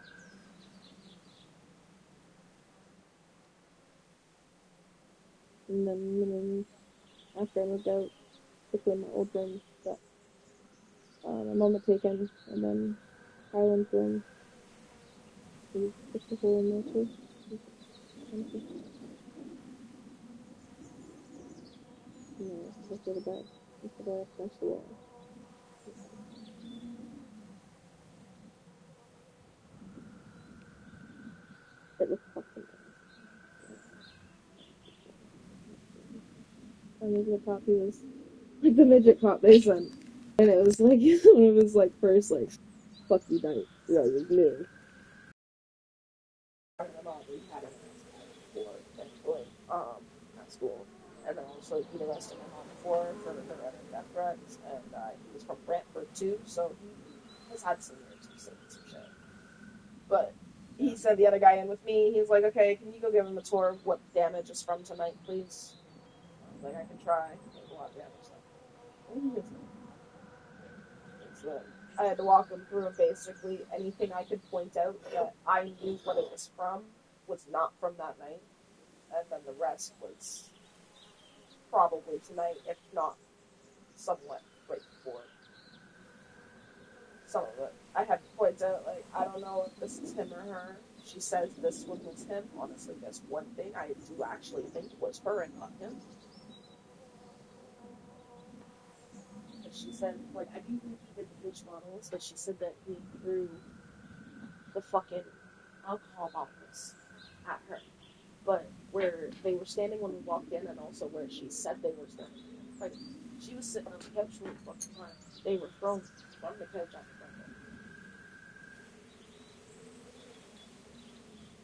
And then after I moved out, between my old room, got my mom had taken, and then Kylan's room, we put the hole in there too. No, look at the bed. Look at the bed against the wall. It was fucking nice. And then the top, he was like the midget cop basement. And it was like one of his like first like fuck you night. You know, it was new. At school. And then also he arrested my mom before for the threat death threats, and he was from Brantford too, so he has had some years of some shit. But he sent the other guy in with me. He's like, okay, can you go give him a tour of what damage is from tonight, please? I was like, I can try. There's a lot of damage stuff. So I had to walk him through, and basically anything I could point out that I knew what it was from was not from that night, and then the rest was probably tonight, if not somewhat right before. Some of it. I had to point out, like, I don't know if this is him or her. She says this one was him. Honestly, that's one thing I do actually think was her and not him. But she said, like, I do think he did the bleach bottles, but she said that he threw the fucking alcohol bottles at her. But where they were standing when we walked in, and also where she said they were standing, like, she was sitting on the couch the fucking time. They were thrown from the couch at the front door.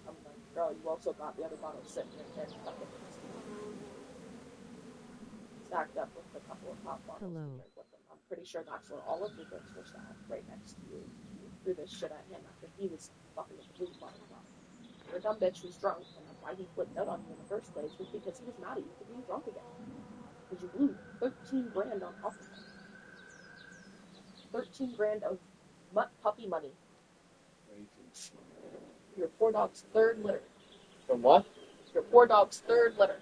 I'm like, girl, you also got the other bottle sitting right there fucking stacked up with a couple of pop bottles to drink with them. I'm pretty sure that's where all of the drinks were stacked, right next to you. You threw this shit at him after he was fucking with the blue bottle. You're a dumb bitch who's drunk, and that's why he flipped out on you in the first place, was because he was mad at you for being drunk again. Because you blew 13 grand on alcohol. 13 grand of puppy money. Your poor dog's third litter. From what? Your poor dog's third litter.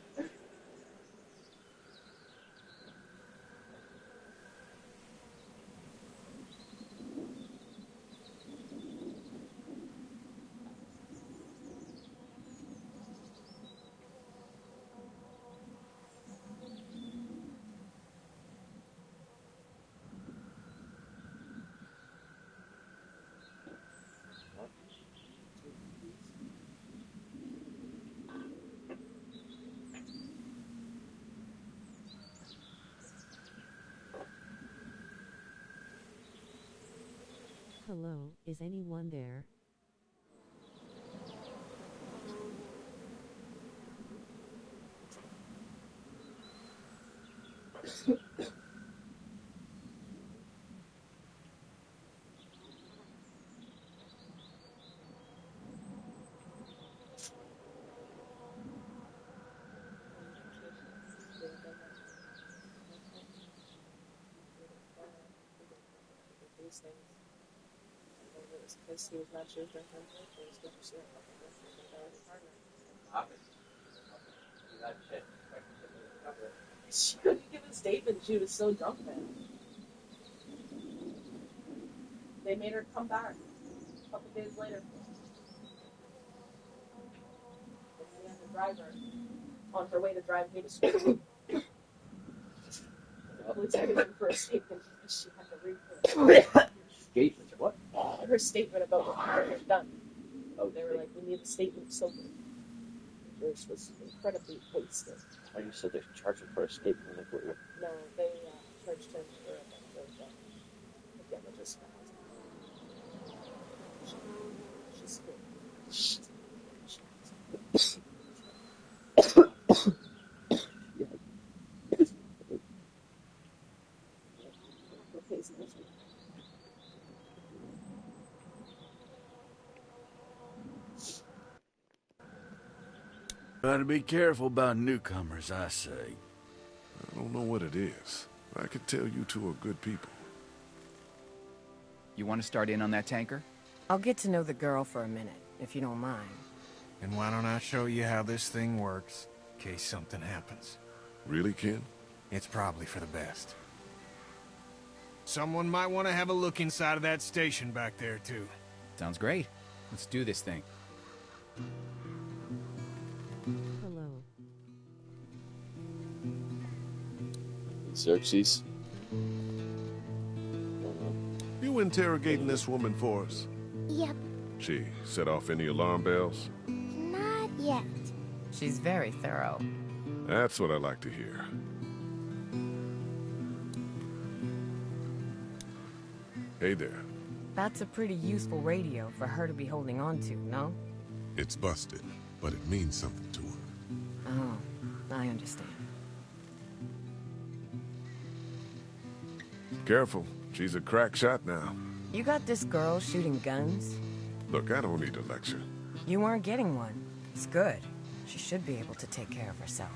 Hello, is anyone there? these things. And it was because he was not choosing her, it was because she had nothing with him, and that was his partner. She couldn't give a statement, she was so drunk, man. They made her come back a couple days later. They had to drive her on her way to drive me to school. Police took her for a statement because she had to read her. Statement? What? Her statement about what her had done. Oh, they were like, we need a statement sober. Joyce was incredibly wasted. Oh, you said they charged her for a statement. Like, what? No, they charged him for a bunch of damages. She's good. Gotta be careful about newcomers, I say. I don't know what it is. I could tell you two are good people. You want to start in on that tanker? I'll get to know the girl for a minute, if you don't mind. And why don't I show you how this thing works, in case something happens? Really, Ken? It's probably for the best. Someone might want to have a look inside of that station back there, too. Sounds great. Let's do this thing. Hello. Xerxes? You interrogating this woman for us? Yep, She set off any alarm bells? not yet. She's very thorough. That's what I like to hear. Hey there. That's a pretty useful radio for her to be holding on to, no? It's busted, but it means something to her. Oh, I understand. Careful. She's a crack shot now. You got this girl shooting guns? Look, I don't need a lecture. You weren't getting one. It's good. She should be able to take care of herself.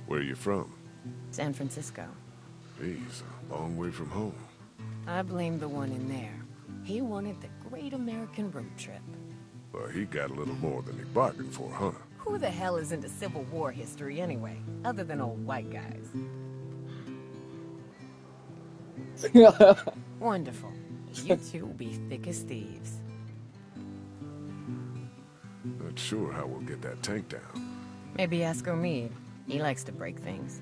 Where are you from? San Francisco. Geez, a long way from home. I blame the one in there. He wanted the great American road trip. Well, he got a little more than he bargained for, huh? Who the hell is into Civil War history anyway, other than old white guys? Wonderful. You two will be thick as thieves. Not sure how we'll get that tank down. Maybe ask Omid. He likes to break things.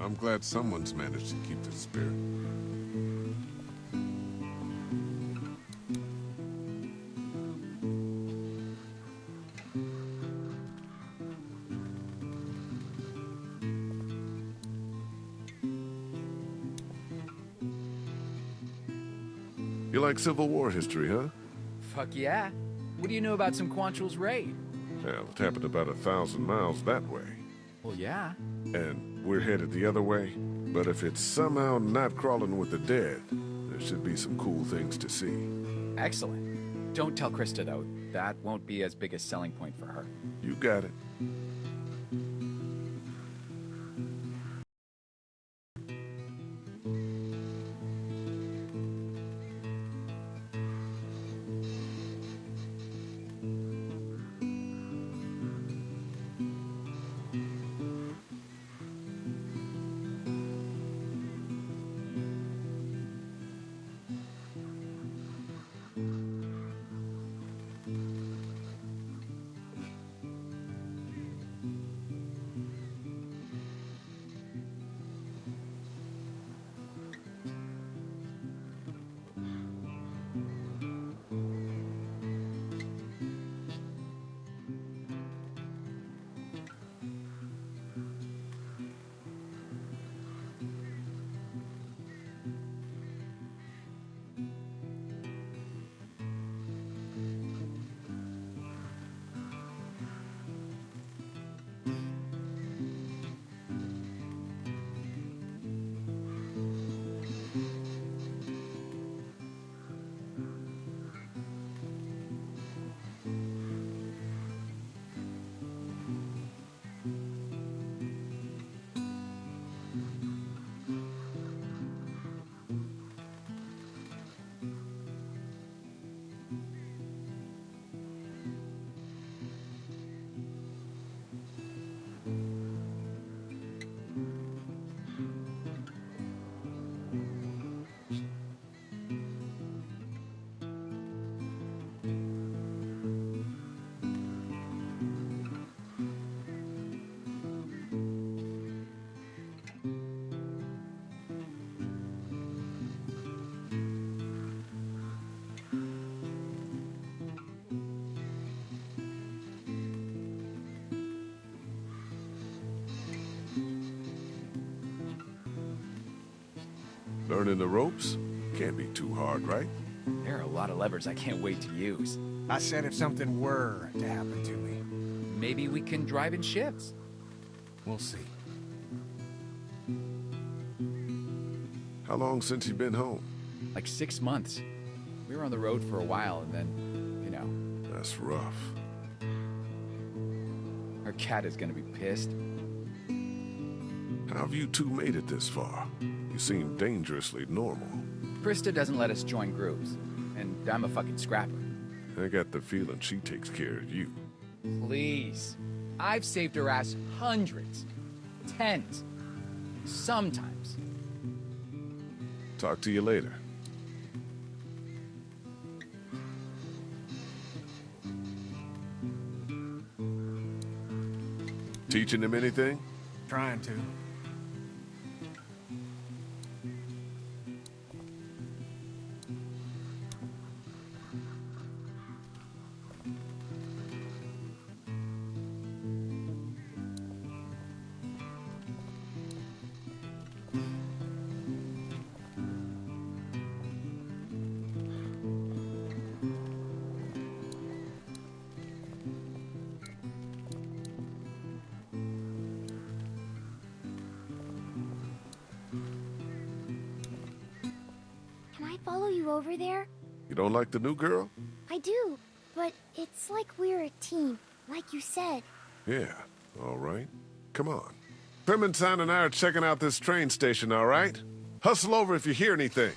I'm glad someone's managed to keep the spirit. You like Civil War history, huh? Fuck yeah. What do you know about some Quantrill's raid? Well, it happened about 1,000 miles that way. Well, yeah. And we're headed the other way. But if it's somehow not crawling with the dead, there should be some cool things to see. Excellent. Don't tell Krista, though. That won't be as big a selling point for her. You got it. Learning the ropes? Can't be too hard, right? There are a lot of levers I can't wait to use. I said if something were to happen to me. Maybe we can drive in shifts. We'll see. How long since you been home? Like 6 months. We were on the road for a while and then, you know. That's rough. Our cat is gonna be pissed. How have you two made it this far? You seem dangerously normal. Krista doesn't let us join groups, and I'm a fucking scrapper. I got the feeling she takes care of you. Please. I've saved her ass hundreds. Tens. Sometimes. Talk to you later. Teaching him anything? Trying to. Can I follow you over there? You don't like the new girl? I do, but it's like we're a team, like you said. Yeah, all right. Come on. Clementine and I are checking out this train station, all right? Hustle over if you hear anything.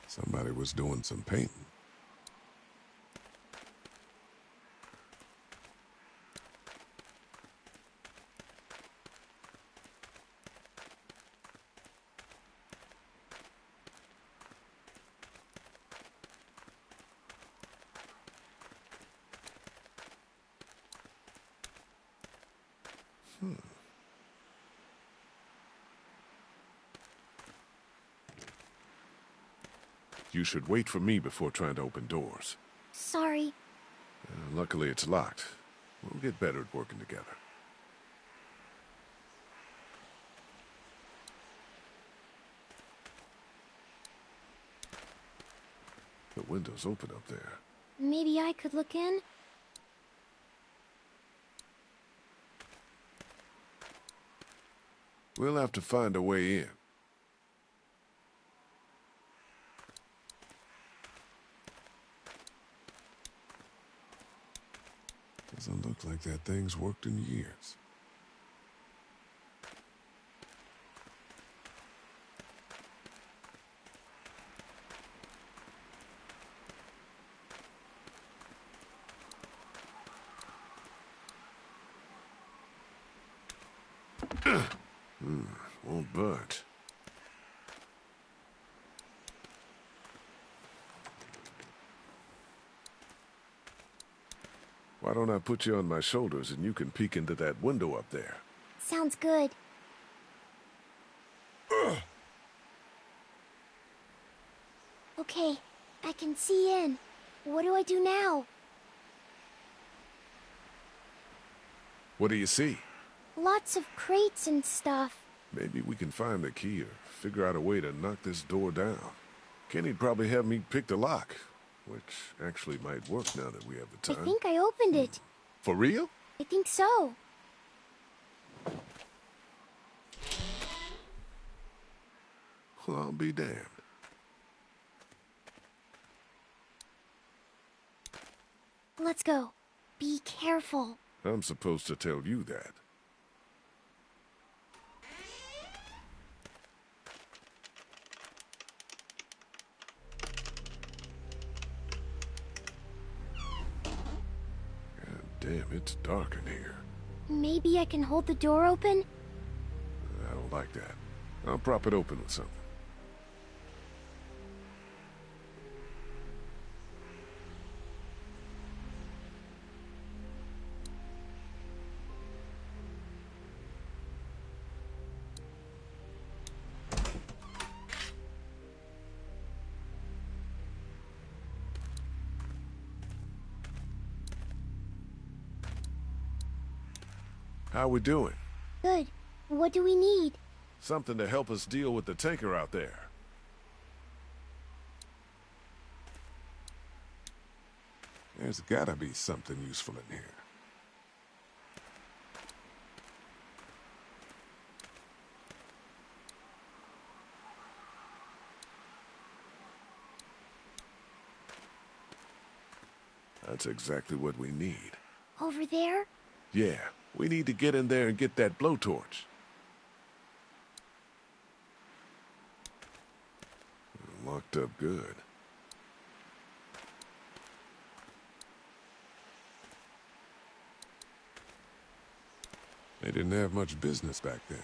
Somebody was doing some painting. You should wait for me before trying to open doors. Sorry. Luckily, it's locked. We'll get better at working together. The window's open up there. Maybe I could look in? We'll have to find a way in. Doesn't look like that thing's worked in years. Won't budge. Why don't I put you on my shoulders and you can peek into that window up there? Sounds good. Okay, I can see in. What do I do now? What do you see? Lots of crates and stuff. Maybe we can find the key or figure out a way to knock this door down. Kenny'd probably have me pick the lock, which actually might work now that we have the I time. think I opened it. For real? I think so. Well, I'll be damned. Let's go. Be careful. I'm supposed to tell you that. It's dark in here. Maybe I can hold the door open? I don't like that. I'll prop it open with something. How we doing? Good. What do we need? Something to help us deal with the tanker out there. There's gotta be something useful in here. That's exactly what we need. Over there? Yeah, we need to get in there and get that blowtorch. Locked up good. They didn't have much business back then.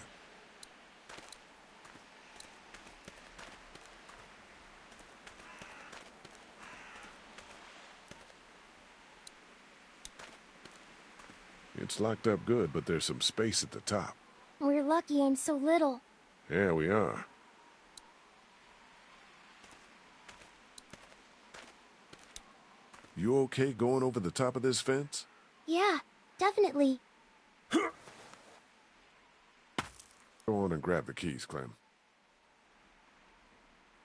It's locked up good, but there's some space at the top. We're lucky I'm so little. Yeah, we are. You okay going over the top of this fence? Yeah, definitely. Go on and grab the keys, Clem.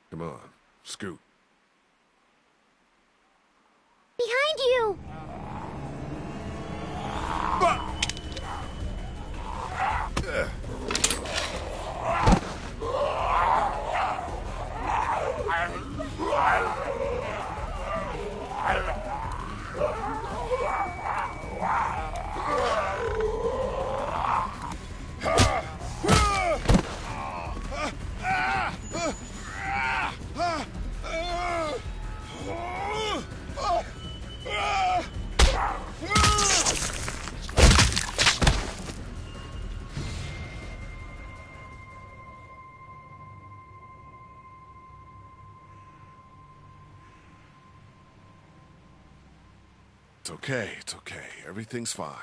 Come on, scoot. Behind you! It's okay, it's okay. Everything's fine.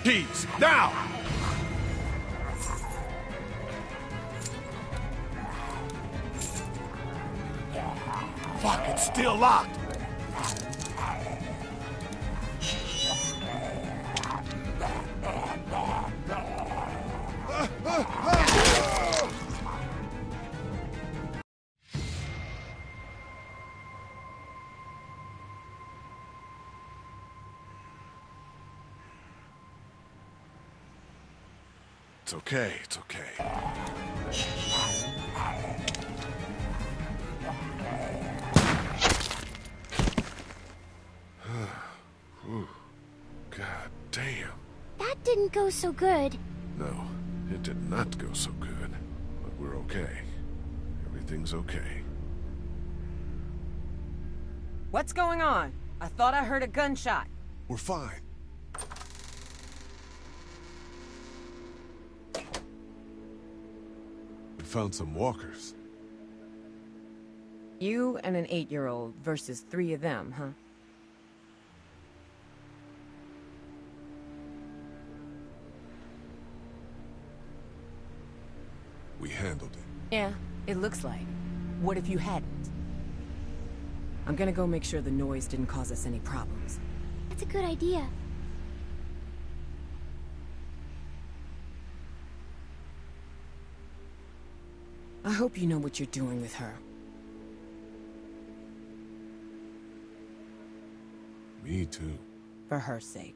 Keys, now! Fuck, it's still locked! It's okay, it's okay. God damn. That didn't go so good. No, it did not go so good. But we're okay. Everything's okay. What's going on? I thought I heard a gunshot. We're fine. We found some walkers. You and an 8-year-old versus 3 of them, huh? We handled it. Yeah, it looks like. What if you hadn't? I'm gonna go make sure the noise didn't cause us any problems. That's a good idea. I hope you know what you're doing with her. Me too. For her sake.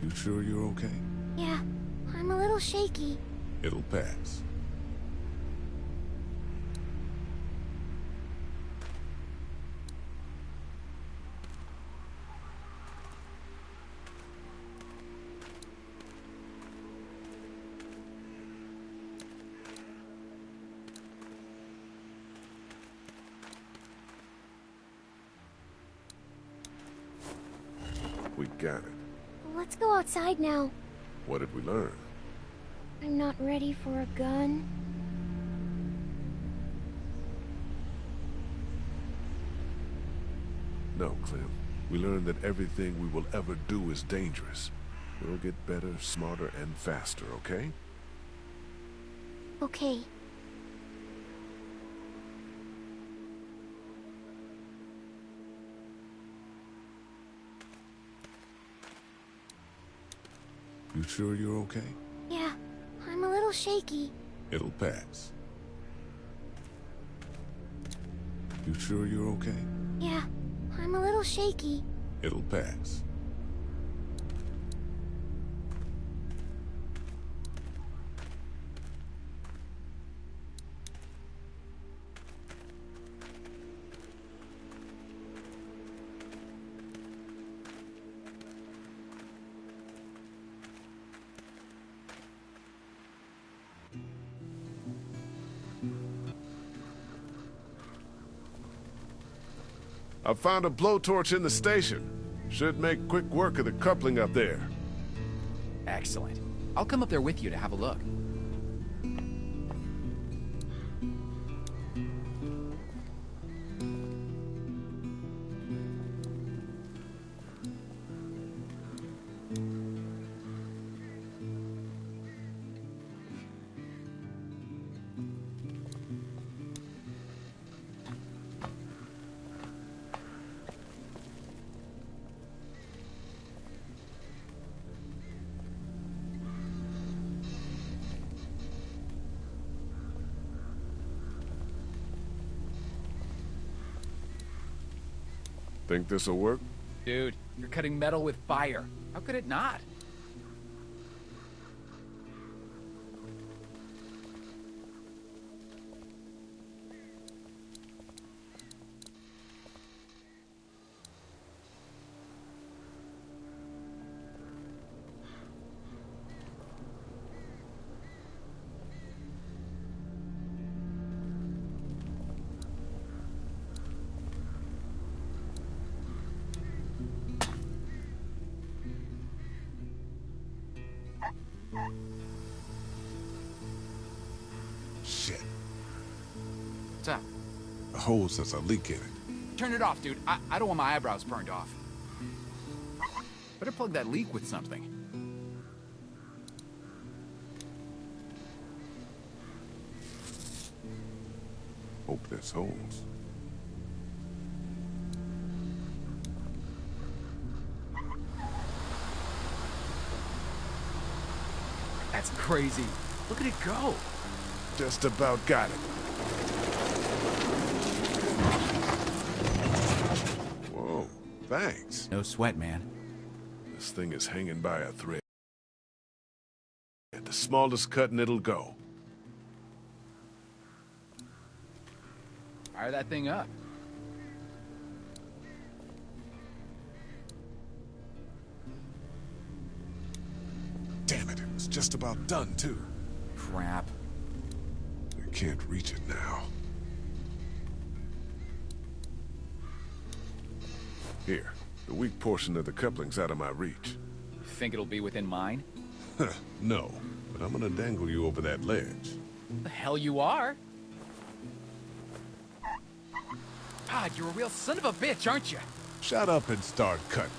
You sure you're okay? Yeah, I'm a little shaky. It'll pass. Got it. Let's go outside now. What did we learn? I'm not ready for a gun. No, Clem. We learned that everything we will ever do is dangerous. We'll get better, smarter, and faster, okay? Okay. You sure you're okay? Yeah, I'm a little shaky. It'll pass. You sure you're okay? Yeah, I'm a little shaky. It'll pass. I found a blowtorch in the station. Should make quick work of the coupling up there. Excellent. I'll come up there with you to have a look. Think this'll work? Dude, you're cutting metal with fire. How could it not? Shit. What's up? The hose has a leak in it. Turn it off, dude. I don't want my eyebrows burned off. Better plug that leak with something. Hope this holds. That's crazy. Look at it go. Just about got it. Whoa, thanks. No sweat, man. This thing is hanging by a thread. The smallest cut and it'll go. Fire that thing up. Damn it, it was just about done, too. Crap. I can't reach it now. Here, the weak portion of the coupling's out of my reach. You think it'll be within mine? No, but I'm gonna dangle you over that ledge. The hell you are? God, you're a real son of a bitch, aren't you? Shut up and start cutting.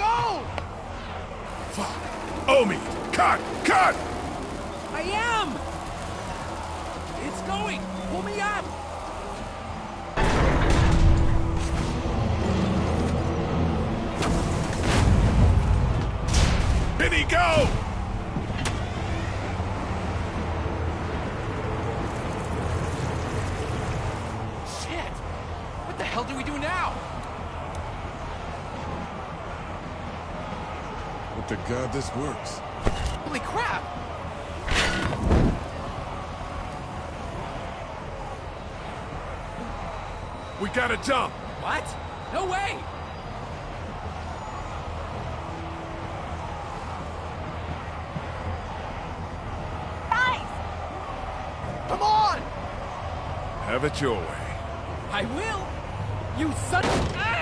go! Fuck. Omi! Cut! Cut! I am! It's going! Pull me up! Penny, go! Shit! What the hell do we do now? What the god, this works. Holy crap! We gotta jump! What? No way! Guys! Come on! Have it your way. I will! You son of... Ah!